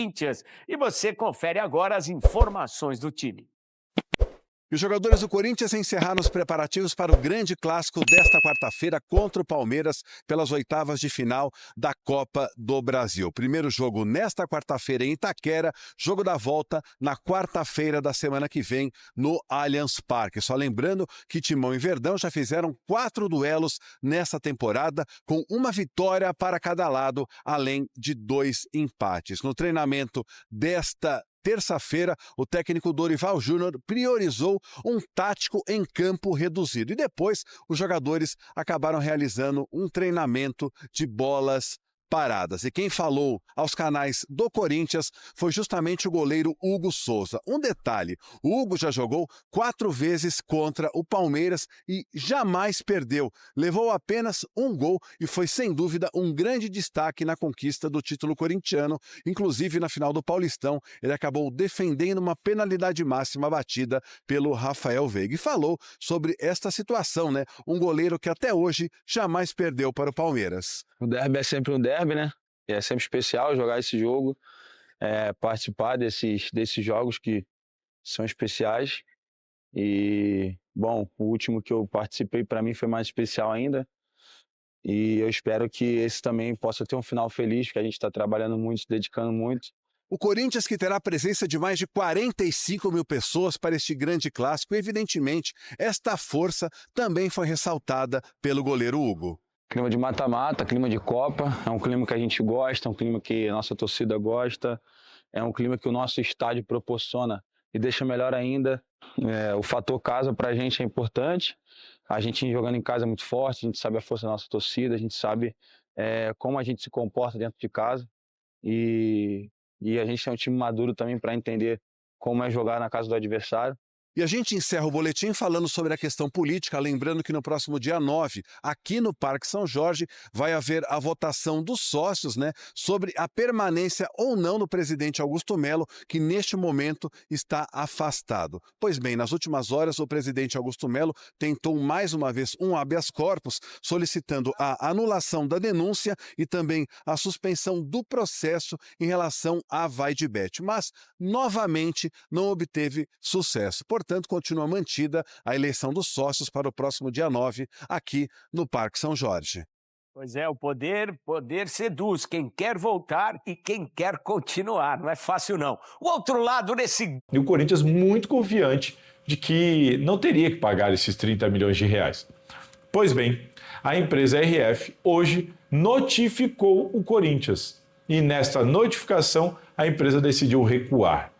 Corinthians. E você confere agora as informações do time. E os jogadores do Corinthians encerraram os preparativos para o grande clássico desta quarta-feira contra o Palmeiras pelas oitavas de final da Copa do Brasil. Primeiro jogo nesta quarta-feira em Itaquera, jogo da volta na quarta-feira da semana que vem no Allianz Parque. Só lembrando que Timão e Verdão já fizeram 4 duelos nessa temporada, com uma vitória para cada lado, além de 2 empates. No treinamento desta terça-feira, o técnico Dorival Júnior priorizou um tático em campo reduzido e depois os jogadores acabaram realizando um treinamento de bolas paradas. E quem falou aos canais do Corinthians foi justamente o goleiro Hugo Souza. Um detalhe, o Hugo já jogou 4 vezes contra o Palmeiras e jamais perdeu. Levou apenas um gol e foi sem dúvida um grande destaque na conquista do título corintiano. Inclusive na final do Paulistão, ele acabou defendendo uma penalidade máxima batida pelo Rafael Veiga. E falou sobre esta situação, né? Um goleiro que até hoje jamais perdeu para o Palmeiras. O derby é sempre um derby, né? E é sempre especial jogar esse jogo, participar desses jogos que são especiais. E, bom, o último que eu participei para mim foi mais especial ainda. E eu espero que esse também possa ter um final feliz, porque a gente está trabalhando muito, se dedicando muito. O Corinthians, que terá a presença de mais de 45 mil pessoas para este grande clássico, evidentemente, esta força também foi ressaltada pelo goleiro Hugo. Clima de mata-mata, clima de Copa, é um clima que a gente gosta, é um clima que a nossa torcida gosta, é um clima que o nosso estádio proporciona e deixa melhor ainda. O fator casa para a gente é importante, a gente jogando em casa é muito forte, a gente sabe a força da nossa torcida, a gente sabe como a gente se comporta dentro de casa e a gente é um time maduro também para entender como é jogar na casa do adversário. E a gente encerra o boletim falando sobre a questão política, lembrando que no próximo dia 9, aqui no Parque São Jorge, vai haver a votação dos sócios, né, sobre a permanência ou não do presidente Augusto Melo, que neste momento está afastado. Pois bem, nas últimas horas, o presidente Augusto Melo tentou mais uma vez um habeas corpus, solicitando a anulação da denúncia e também a suspensão do processo em relação à Vaidebet, mas novamente não obteve sucesso. Portanto, continua mantida a eleição dos sócios para o próximo dia 9, aqui no Parque São Jorge. Pois é, o poder seduz quem quer voltar e quem quer continuar. Não é fácil, não. O outro lado desse... E o Corinthians muito confiante de que não teria que pagar esses 30 milhões de reais. Pois bem, a empresa RF hoje notificou o Corinthians. E nesta notificação, a empresa decidiu recuar.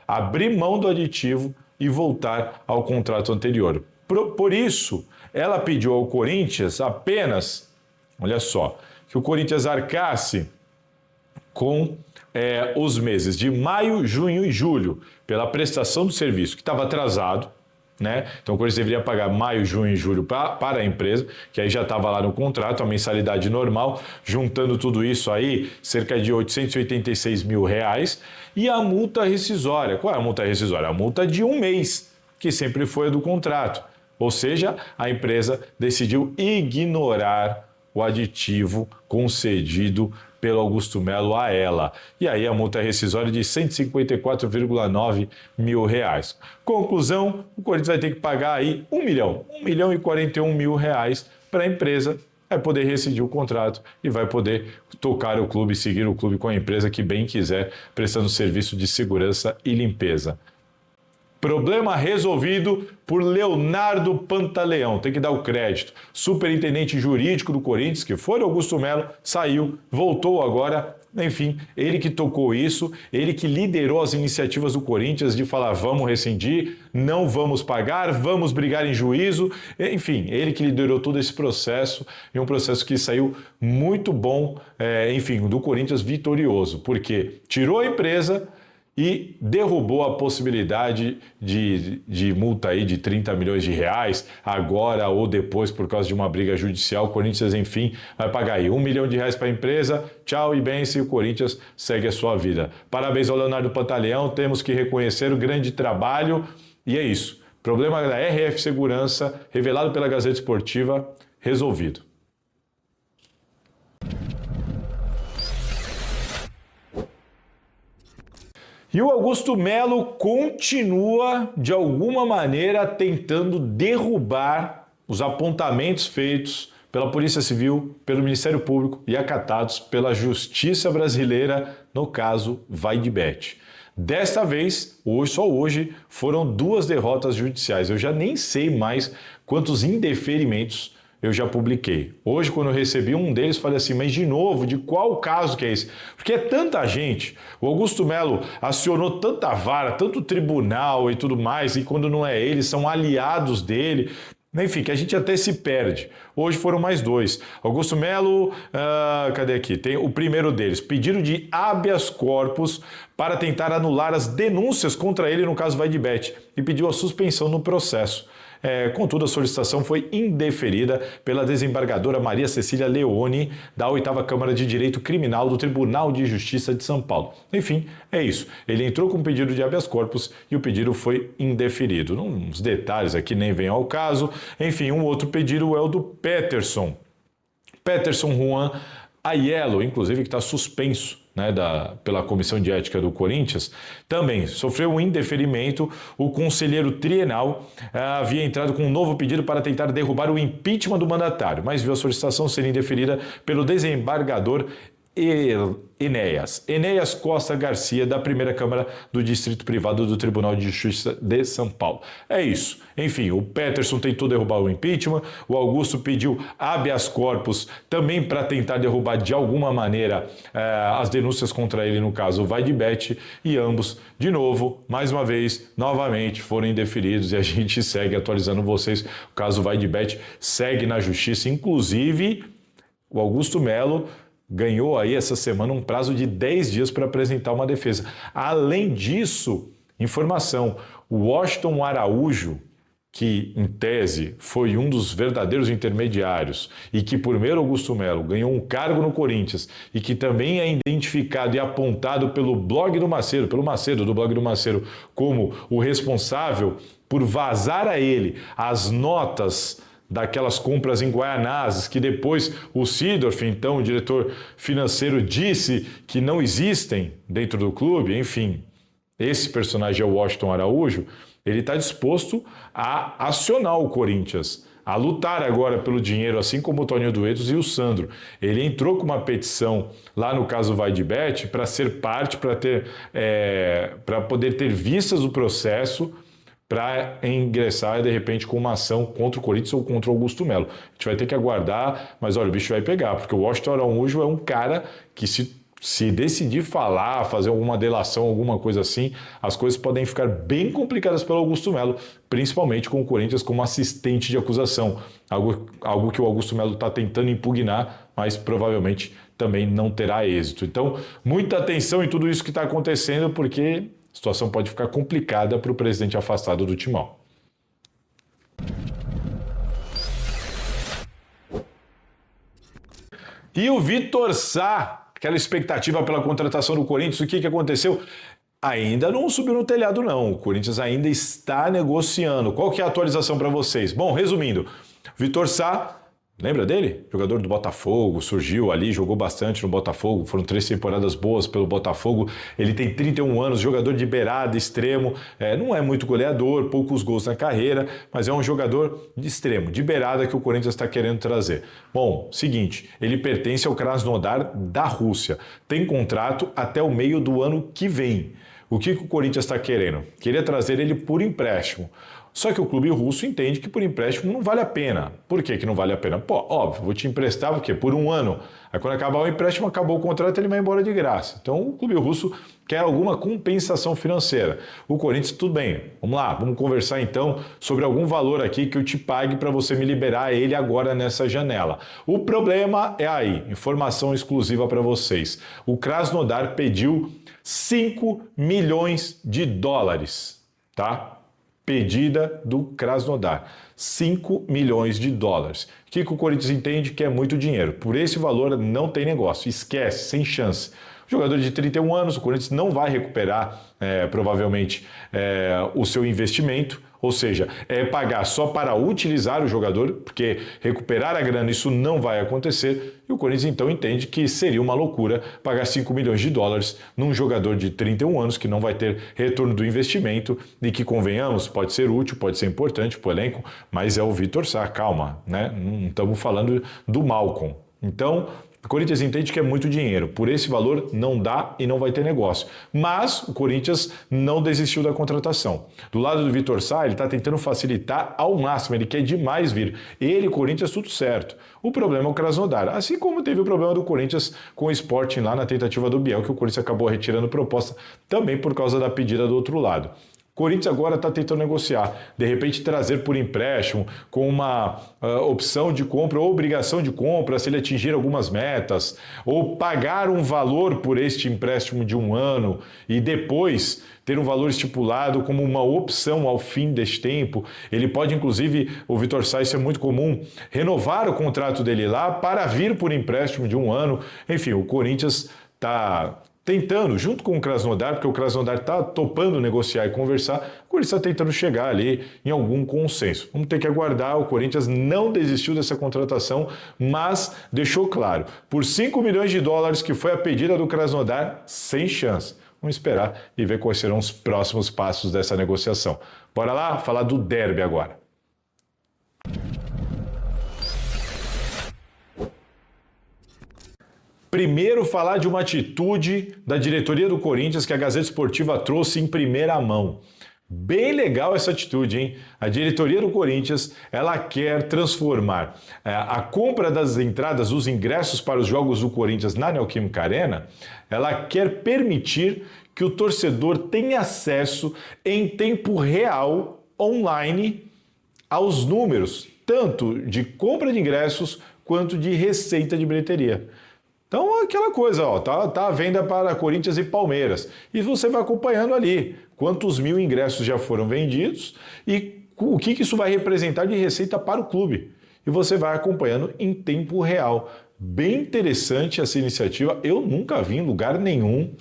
Abrir mão do aditivo e voltar ao contrato anterior. Por isso, ela pediu ao Corinthians apenas, olha só, que o Corinthians arcasse com os meses de maio, junho e julho, pela prestação do serviço, que estava atrasado, né? Então o Corinthians deveria pagar maio, junho e julho para a empresa, que aí já estava lá no contrato, a mensalidade normal, juntando tudo isso aí, cerca de 886 mil reais, e a multa rescisória. Qual é a multa rescisória? A multa de 1 mês, que sempre foi a do contrato. Ou seja, a empresa decidiu ignorar o aditivo concedido pelo Augusto Melo a ela. E aí a multa rescisória de 154,9 mil reais. Conclusão, o Corinthians vai ter que pagar aí 1 milhão e 41 mil reais para a empresa, vai poder rescindir o contrato e vai poder tocar o clube, seguir o clube com a empresa que bem quiser, prestando serviço de segurança e limpeza. Problema resolvido por Leonardo Pantaleão, tem que dar o crédito. Superintendente jurídico do Corinthians, que foi Augusto Melo, saiu, voltou agora. Enfim, ele que tocou isso, ele que liderou as iniciativas do Corinthians de falar vamos rescindir, não vamos pagar, vamos brigar em juízo. Enfim, ele que liderou todo esse processo e um processo que saiu muito bom, do Corinthians vitorioso, porque tirou a empresa e derrubou a possibilidade de multa aí de 30 milhões de reais, agora ou depois por causa de uma briga judicial. O Corinthians, enfim, vai pagar aí 1 milhão de reais para a empresa, tchau e bem-se, o Corinthians segue a sua vida. Parabéns ao Leonardo Pantaleão, temos que reconhecer o grande trabalho e é isso. Problema da RF Segurança, revelado pela Gazeta Esportiva, resolvido. E o Augusto Melo continua, de alguma maneira, tentando derrubar os apontamentos feitos pela Polícia Civil, pelo Ministério Público e acatados pela Justiça Brasileira no caso Vai de Bet. Desta vez, só hoje, foram 2 derrotas judiciais. Eu já nem sei mais quantos indeferimentos eu já publiquei. Hoje, quando eu recebi um deles, falei assim, mas de novo, de qual caso que é esse? Porque é tanta gente, o Augusto Melo acionou tanta vara, tanto tribunal e tudo mais, e quando não é ele, são aliados dele, enfim, que a gente até se perde. Hoje foram mais 2. Augusto Melo, cadê aqui? Tem o primeiro deles, pedido de habeas corpus para tentar anular as denúncias contra ele no caso Vai de Bet e pediu a suspensão no processo. Contudo, a solicitação foi indeferida pela desembargadora Maria Cecília Leone, da 8ª Câmara de Direito Criminal do Tribunal de Justiça de São Paulo. Enfim, é isso. Ele entrou com pedido de habeas corpus e o pedido foi indeferido. Uns detalhes aqui nem vêm ao caso. Enfim, um outro pedido é o do Peterson Juan Aiello, inclusive que está suspenso, né, pela Comissão de Ética do Corinthians, também sofreu um indeferimento. O conselheiro trienal havia entrado com um novo pedido para tentar derrubar o impeachment do mandatário, mas viu a solicitação ser indeferida pelo desembargador Enéas Costa Garcia, da 1ª Câmara do Distrito Privado do Tribunal de Justiça de São Paulo. É isso. Enfim, o Peterson tentou derrubar o impeachment, o Augusto pediu habeas corpus também para tentar derrubar de alguma maneira as denúncias contra ele no caso Vai de Bet, e ambos, de novo, mais uma vez, novamente foram indeferidos, e a gente segue atualizando vocês. O caso Vai de Bet segue na Justiça, inclusive o Augusto Melo ganhou aí essa semana um prazo de 10 dias para apresentar uma defesa. Além disso, informação, o Washington Araújo, que em tese foi um dos verdadeiros intermediários e que por meio Augusto Melo ganhou um cargo no Corinthians e que também é identificado e apontado pelo blog do Macedo, do blog do Macedo, como o responsável por vazar a ele as notas daquelas compras em Guaianazes, que depois o Seedorf, então o diretor financeiro, disse que não existem dentro do clube. Enfim, esse personagem é o Washington Araújo. Ele está disposto a acionar o Corinthians, a lutar agora pelo dinheiro, assim como o Toninho Duetos e o Sandro. Ele entrou com uma petição lá no caso Vai de Bet para ser parte, para poder ter vistas do processo, para ingressar, de repente, com uma ação contra o Corinthians ou contra o Augusto Melo. A gente vai ter que aguardar, mas olha, o bicho vai pegar, porque o Washington Araújo é um cara que se decidir falar, fazer alguma delação, alguma coisa assim, as coisas podem ficar bem complicadas pelo Augusto Melo, principalmente com o Corinthians como assistente de acusação, algo que o Augusto Melo está tentando impugnar, mas provavelmente também não terá êxito. Então, muita atenção em tudo isso que está acontecendo, porque a situação pode ficar complicada para o presidente afastado do Timão. E o Vitor Sá, aquela expectativa pela contratação do Corinthians, o que aconteceu? Ainda não subiu no telhado, não. O Corinthians ainda está negociando. Qual que é a atualização para vocês? Bom, resumindo, Vitor Sá, lembra dele? Jogador do Botafogo, surgiu ali, jogou bastante no Botafogo, foram 3 temporadas boas pelo Botafogo. Ele tem 31 anos, jogador de beirada, extremo, não é muito goleador, poucos gols na carreira, mas é um jogador de extremo, de beirada, que o Corinthians está querendo trazer. Bom, seguinte, ele pertence ao Krasnodar da Rússia, tem contrato até o meio do ano que vem. O que o Corinthians está querendo? Queria trazer ele por empréstimo. Só que o clube russo entende que por empréstimo não vale a pena. Por que não vale a pena? Pô, óbvio, vou te emprestar o quê? Por 1 ano. Aí quando acabar o empréstimo, acabou o contrato, ele vai embora de graça. Então o clube russo quer alguma compensação financeira. O Corinthians, tudo bem, vamos lá, vamos conversar então sobre algum valor aqui que eu te pague para você me liberar ele agora nessa janela. O problema é aí, informação exclusiva para vocês. O Krasnodar pediu 5 milhões de dólares, tá? Pedida do Krasnodar, 5 milhões de dólares. O que o Corinthians entende? Que é muito dinheiro. Por esse valor não tem negócio, esquece, sem chance. Jogador de 31 anos, o Corinthians não vai recuperar provavelmente o seu investimento, ou seja, pagar só para utilizar o jogador, porque recuperar a grana isso não vai acontecer, e o Corinthians então entende que seria uma loucura pagar 5 milhões de dólares num jogador de 31 anos que não vai ter retorno do investimento e que, convenhamos, pode ser útil, pode ser importante para o elenco, mas é o Vitor Sá, calma, né? Não estamos falando do Malcom. Então, o Corinthians entende que é muito dinheiro. Por esse valor, não dá e não vai ter negócio. Mas o Corinthians não desistiu da contratação. Do lado do Vitor Sá, ele está tentando facilitar ao máximo. Ele quer demais vir. Ele, Corinthians, tudo certo. O problema é o Krasnodar. Assim como teve o problema do Corinthians com o Sporting lá na tentativa do Biel, que o Corinthians acabou retirando proposta também por causa da pedida do outro lado. Corinthians agora está tentando negociar, de repente trazer por empréstimo com uma opção de compra ou obrigação de compra se ele atingir algumas metas, ou pagar um valor por este empréstimo de 1 ano e depois ter um valor estipulado como uma opção ao fim deste tempo. Ele pode, inclusive, o Vitor Sá, isso é muito comum, renovar o contrato dele lá para vir por empréstimo de 1 ano. Enfim, o Corinthians está tentando, junto com o Krasnodar, porque o Krasnodar está topando negociar e conversar, o Corinthians está tentando chegar ali em algum consenso. Vamos ter que aguardar, o Corinthians não desistiu dessa contratação, mas deixou claro, por 5 milhões de dólares, que foi a pedida do Krasnodar, sem chance. Vamos esperar e ver quais serão os próximos passos dessa negociação. Bora lá falar do derby agora. Primeiro, falar de uma atitude da diretoria do Corinthians que a Gazeta Esportiva trouxe em primeira mão. Bem legal essa atitude, hein? A diretoria do Corinthians, ela quer transformar a compra das entradas, os ingressos para os jogos do Corinthians na Neoquímica Arena, ela quer permitir que o torcedor tenha acesso em tempo real, online, aos números, tanto de compra de ingressos quanto de receita de bilheteria. Então, aquela coisa, ó, tá à venda para Corinthians e Palmeiras. E você vai acompanhando ali quantos mil ingressos já foram vendidos e o que isso vai representar de receita para o clube. E você vai acompanhando em tempo real. Bem interessante essa iniciativa, eu nunca vi em lugar nenhum.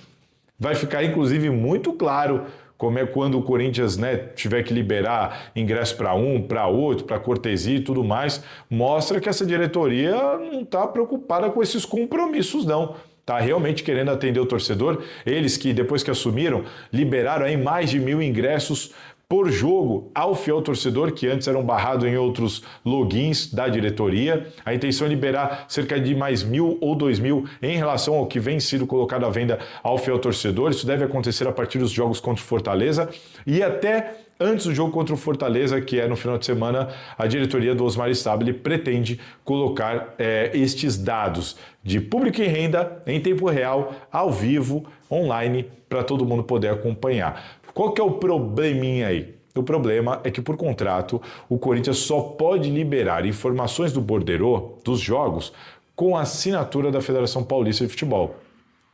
Vai ficar, inclusive, muito claro como é quando o Corinthians, né, tiver que liberar ingresso para um, para outro, para cortesia e tudo mais, mostra que essa diretoria não está preocupada com esses compromissos, não. Está realmente querendo atender o torcedor. Eles que, depois que assumiram, liberaram aí mais de 1.000 ingressos por jogo ao fiel torcedor, que antes eram barrados em outros logins da diretoria. A intenção é liberar cerca de mais 1.000 ou 2.000 em relação ao que vem sido colocado à venda ao fiel torcedor. Isso deve acontecer a partir dos jogos contra o Fortaleza e até antes do jogo contra o Fortaleza, que é no final de semana. A diretoria do Osmar Stabile pretende colocar estes dados de público e renda em tempo real, ao vivo, online, para todo mundo poder acompanhar. Qual que é o probleminha aí? O problema é que, por contrato, o Corinthians só pode liberar informações do borderô, dos jogos, com a assinatura da Federação Paulista de Futebol.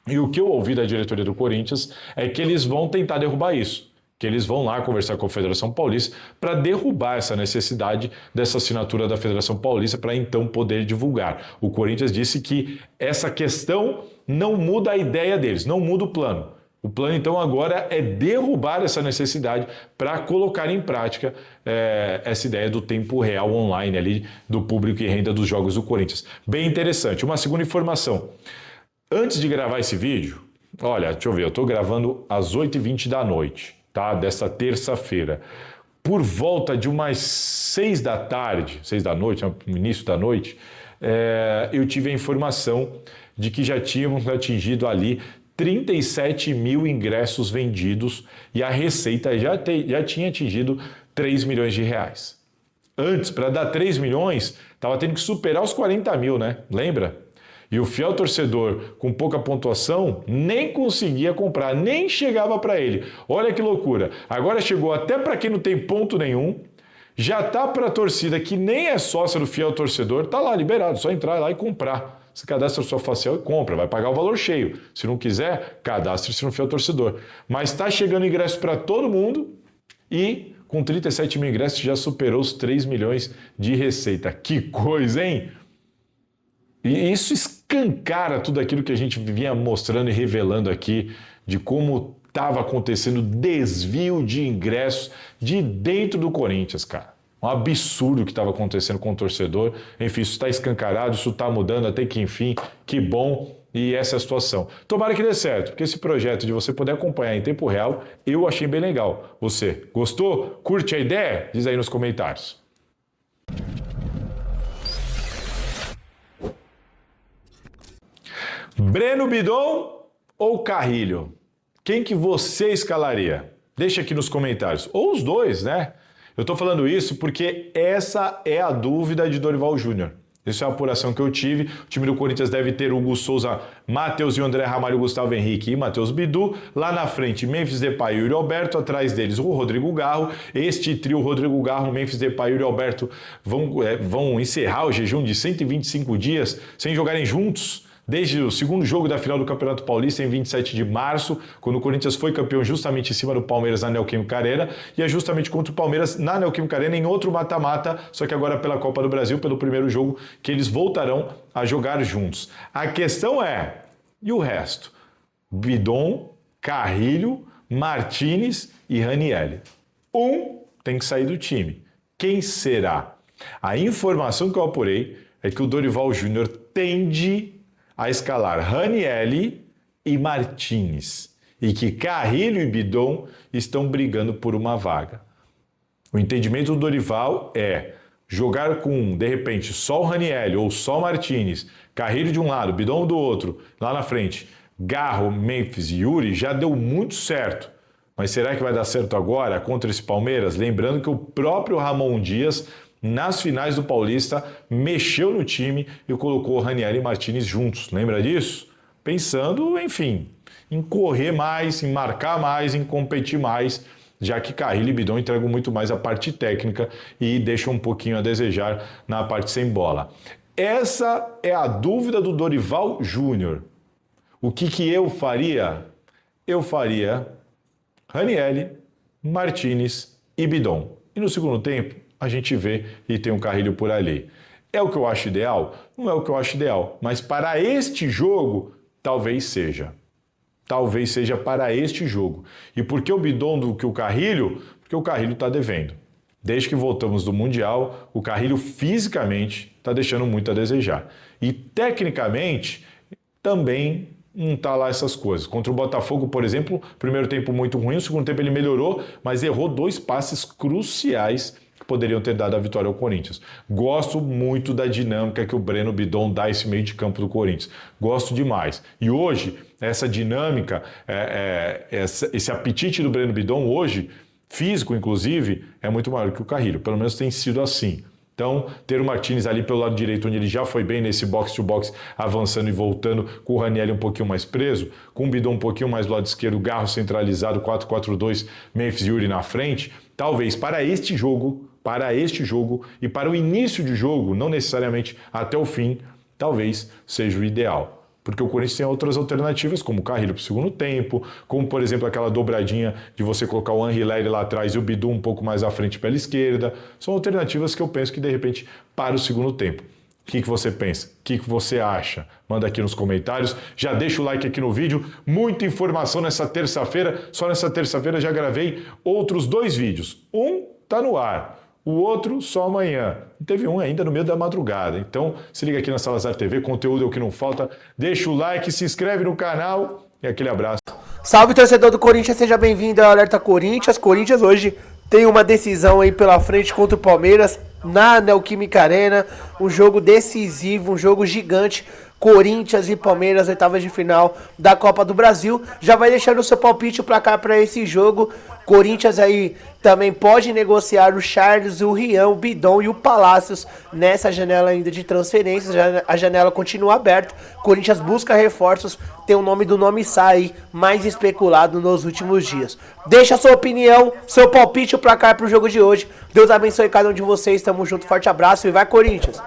E o que eu ouvi da diretoria do Corinthians é que eles vão tentar derrubar isso, que eles vão lá conversar com a Federação Paulista para derrubar essa necessidade dessa assinatura da Federação Paulista para então poder divulgar. O Corinthians disse que essa questão não muda a ideia deles, não muda o plano. O plano, então, agora é derrubar essa necessidade para colocar em prática essa ideia do tempo real online ali, do público e renda dos jogos do Corinthians. Bem interessante. Uma segunda informação. Antes de gravar esse vídeo, olha, deixa eu ver, eu estou gravando às 8h20 da noite, tá? Dessa terça-feira. Por volta de umas 6 da tarde, 6 da noite, no início da noite, eu tive a informação de que já tínhamos atingido ali 37.000 ingressos vendidos e a receita já tinha atingido 3 milhões de reais. Antes, para dar 3 milhões, estava tendo que superar os 40.000, né? Lembra? E o fiel torcedor, com pouca pontuação, nem conseguia comprar, nem chegava para ele. Olha que loucura. Agora chegou até para quem não tem ponto nenhum, já tá para a torcida que nem é sócia do fiel torcedor, tá lá liberado, só entrar lá e comprar. Você cadastra sua facial e compra, vai pagar o valor cheio. Se não quiser, cadastre-se no fiel torcedor. Mas está chegando ingresso para todo mundo e com 37.000 ingressos já superou os 3 milhões de receita. Que coisa, hein? E isso escancara tudo aquilo que a gente vinha mostrando e revelando aqui de como estava acontecendo desvio de ingressos de dentro do Corinthians, cara. Um absurdo que estava acontecendo com o torcedor. Enfim, isso está escancarado, isso está mudando até que enfim, que bom. E essa é a situação. Tomara que dê certo, porque esse projeto de você poder acompanhar em tempo real, eu achei bem legal. Você gostou? Curte a ideia? Diz aí nos comentários. Breno Bidon ou Carrilho? Quem que você escalaria? Deixa aqui nos comentários. Ou os dois, né? Eu tô falando isso porque essa é a dúvida de Dorival Júnior. Isso é a apuração que eu tive. O time do Corinthians deve ter Hugo Souza, Matheus e André Ramalho, Gustavo Henrique e Matheus Bidu. Lá na frente, Memphis Depay e Yuri Alberto. Atrás deles, o Rodrigo Garro. Este trio, Rodrigo Garro, Memphis Depay e Yuri Alberto, vão encerrar o jejum de 125 dias sem jogarem juntos. Desde o segundo jogo da final do Campeonato Paulista, em 27 de março, quando o Corinthians foi campeão justamente em cima do Palmeiras na Neoquímica Arena, e é justamente contra o Palmeiras na Neoquímica Arena em outro mata-mata, só que agora pela Copa do Brasil, pelo primeiro jogo, que eles voltarão a jogar juntos. A questão é, e o resto? Bidon, Carrilho, Martínez e Ranielli. Um tem que sair do time. Quem será? A informação que eu apurei é que o Dorival Júnior tende a escalar Ranielli e Martínez, e que Carrilho e Bidon estão brigando por uma vaga. O entendimento do Dorival é jogar com, de repente, só o Ranielli ou só o Martínez, Carrilho de um lado, Bidon do outro, lá na frente, Garro, Memphis e Yuri, já deu muito certo. Mas será que vai dar certo agora contra esse Palmeiras? Lembrando que o próprio Ramon Dias, nas finais do Paulista, mexeu no time e colocou Ranielli e Martínez juntos. Lembra disso? Pensando, enfim, em correr mais, em marcar mais, em competir mais, já que Carrilho e Bidon entregam muito mais a parte técnica e deixam um pouquinho a desejar na parte sem bola. Essa é a dúvida do Dorival Júnior. O que eu faria? Eu faria Ranielli, Martínez e Bidon. E no segundo tempo, a gente vê e tem um Carrilho por ali. É o que eu acho ideal? Não é o que eu acho ideal, mas para este jogo, talvez seja. Talvez seja para este jogo. E por que o Bidon do que o Carrilho? Porque o Carrilho está devendo. Desde que voltamos do Mundial, o Carrilho fisicamente está deixando muito a desejar. E tecnicamente, também não está lá essas coisas. Contra o Botafogo, por exemplo, primeiro tempo muito ruim, o segundo tempo ele melhorou, mas errou 2 passes cruciais que poderiam ter dado a vitória ao Corinthians. Gosto muito da dinâmica que o Breno Bidon dá esse meio de campo do Corinthians. Gosto demais. E hoje, essa dinâmica, esse apetite do Breno Bidon hoje, físico inclusive, é muito maior que o Carrilho. Pelo menos tem sido assim. Então, ter o Martínez ali pelo lado direito, onde ele já foi bem nesse box-to-box, avançando e voltando, com o Ranielli um pouquinho mais preso, com o Bidon um pouquinho mais do lado esquerdo, Garro centralizado, 4-4-2, Memphis e Yuri na frente, talvez para este jogo e para o início de jogo, não necessariamente até o fim, talvez seja o ideal. Porque o Corinthians tem outras alternativas, como o Carrilho para o segundo tempo, como, por exemplo, aquela dobradinha de você colocar o Anrileri lá atrás e o Bidu um pouco mais à frente pela esquerda. São alternativas que eu penso que, de repente, para o segundo tempo. O que você pensa? O que você acha? Manda aqui nos comentários. Já deixa o like aqui no vídeo. Muita informação nessa terça-feira. Só nessa terça-feira já gravei outros 2 vídeos. Um está no ar. O outro só amanhã. E teve um ainda no meio da madrugada. Então, se liga aqui na Salazar TV, conteúdo é o que não falta. Deixa o like, se inscreve no canal e aquele abraço. Salve, torcedor do Corinthians, seja bem-vindo ao Alerta Corinthians. Corinthians hoje tem uma decisão aí pela frente contra o Palmeiras na Neoquímica Arena. Um jogo decisivo, um jogo gigante. Corinthians e Palmeiras, oitavas de final da Copa do Brasil. Já vai deixando o seu palpite, o placar para esse jogo. Corinthians aí também pode negociar o Charles, o Rian, o Bidon e o Palácios nessa janela ainda de transferências. A janela continua aberta. Corinthians busca reforços. Tem o nome do Nome Sai mais especulado nos últimos dias. Deixa a sua opinião, seu palpite, o placar para o jogo de hoje. Deus abençoe cada um de vocês. Tamo junto, forte abraço e vai Corinthians!